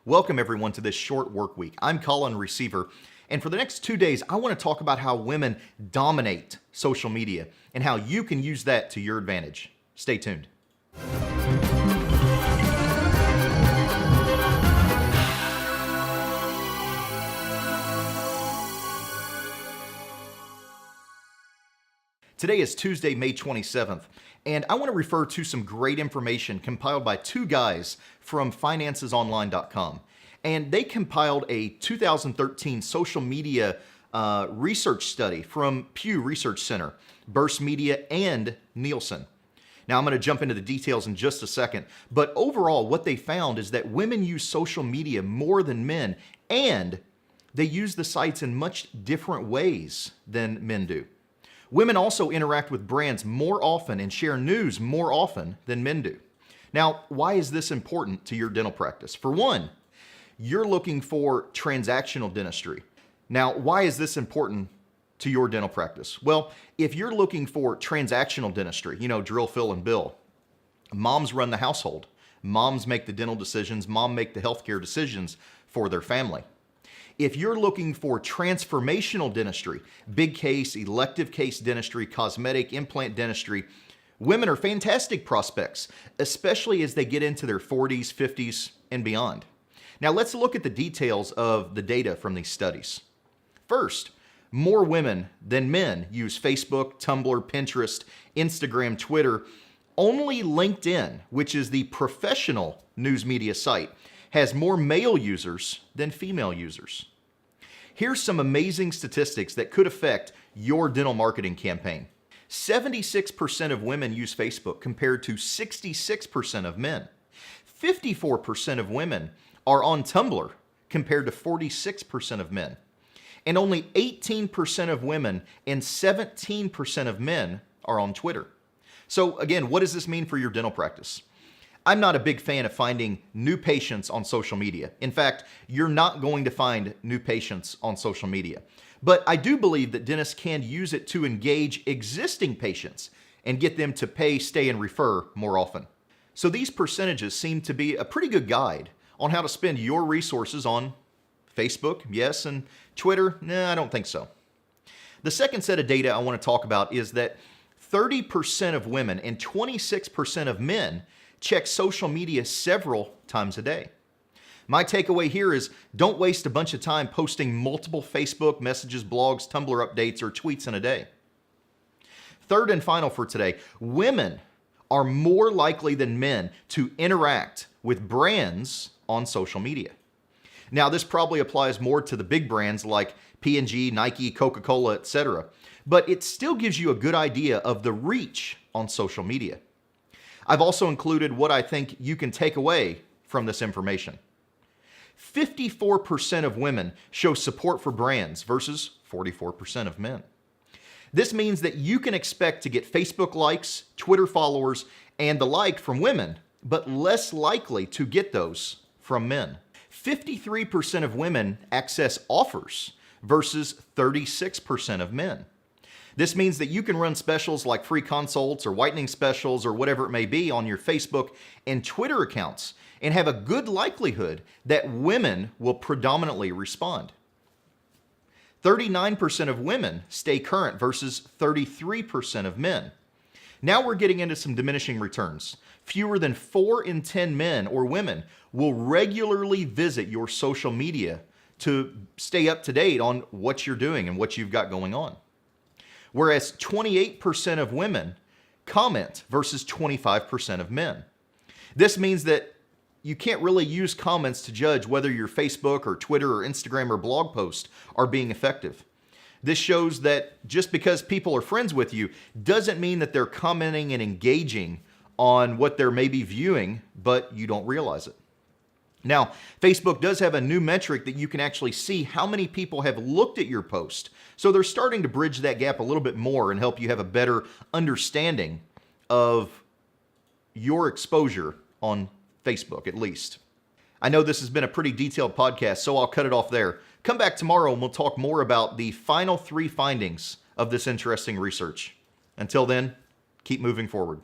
Welcome everyone to this short work week. I'm Colin Receiver, and for the next 2 days, I want to talk about how women dominate social media and how you can use that to your advantage. Stay tuned. Today is Tuesday, May 27th, and I want to refer to some great information compiled by two guys from financesonline.com. And they compiled a 2013 social media research study from Pew Research Center, Burst Media, and Nielsen. Now, I'm going to jump into the details in just a second, but overall, what they found is that women use social media more than men, and they use the sites in much different ways than men do. Women also interact with brands more often and share news more often than men do. Now, why is this important to your dental practice? For one, you're looking for transactional dentistry. Now, why is this important to your dental practice? Well, if you're looking for transactional dentistry, drill, fill, and bill, moms run the household. Moms make the dental decisions. Mom make the healthcare decisions for their family. If you're looking for transformational dentistry, big case, elective case dentistry, cosmetic, implant dentistry, women are fantastic prospects, especially as they get into their 40s, 50s, and beyond. Now let's look at the details of the data from these studies. First, more women than men use Facebook, Tumblr, Pinterest, Instagram, Twitter. Only LinkedIn, which is the professional news media site, has more male users than female users. Here's some amazing statistics that could affect your dental marketing campaign. 76% of women use Facebook compared to 66% of men. 54% of women are on Tumblr compared to 46% of men. And only 18% of women and 17% of men are on Twitter. So again, what does this mean for your dental practice? I'm not a big fan of finding new patients on social media. In fact, you're not going to find new patients on social media. But I do believe that dentists can use it to engage existing patients and get them to pay, stay, and refer more often. So these percentages seem to be a pretty good guide on how to spend your resources on Facebook, yes, and Twitter, nah, I don't think so. The second set of data I want to talk about is that 30% of women and 26% of men check social media several times a day. My takeaway here is don't waste a bunch of time posting multiple Facebook messages, blogs, Tumblr updates, or tweets in a day. Third and final for today, women are more likely than men to interact with brands on social media. Now, this probably applies more to the big brands like P&G, Nike, Coca-Cola, etc., but it still gives you a good idea of the reach on social media. I've also included what I think you can take away from this information. 54% of women show support for brands versus 44% of men. This means that you can expect to get Facebook likes, Twitter followers, and the like from women, but less likely to get those from men. 53% of women access offers versus 36% of men. This means that you can run specials like free consults or whitening specials or whatever it may be on your Facebook and Twitter accounts and have a good likelihood that women will predominantly respond. 39% of women stay current versus 33% of men. Now we're getting into some diminishing returns. Fewer than 4 in 10 men or women will regularly visit your social media to stay up to date on what you're doing and what you've got going on. Whereas 28% of women comment versus 25% of men. This means that you can't really use comments to judge whether your Facebook or Twitter or Instagram or blog post are being effective. This shows that just because people are friends with you doesn't mean that they're commenting and engaging on what they're maybe viewing, but you don't realize it. Now, Facebook does have a new metric that you can actually see how many people have looked at your post. So they're starting to bridge that gap a little bit more and help you have a better understanding of your exposure on Facebook, at least. I know this has been a pretty detailed podcast, so I'll cut it off there. Come back tomorrow and we'll talk more about the final 3 findings of this interesting research. Until then, keep moving forward.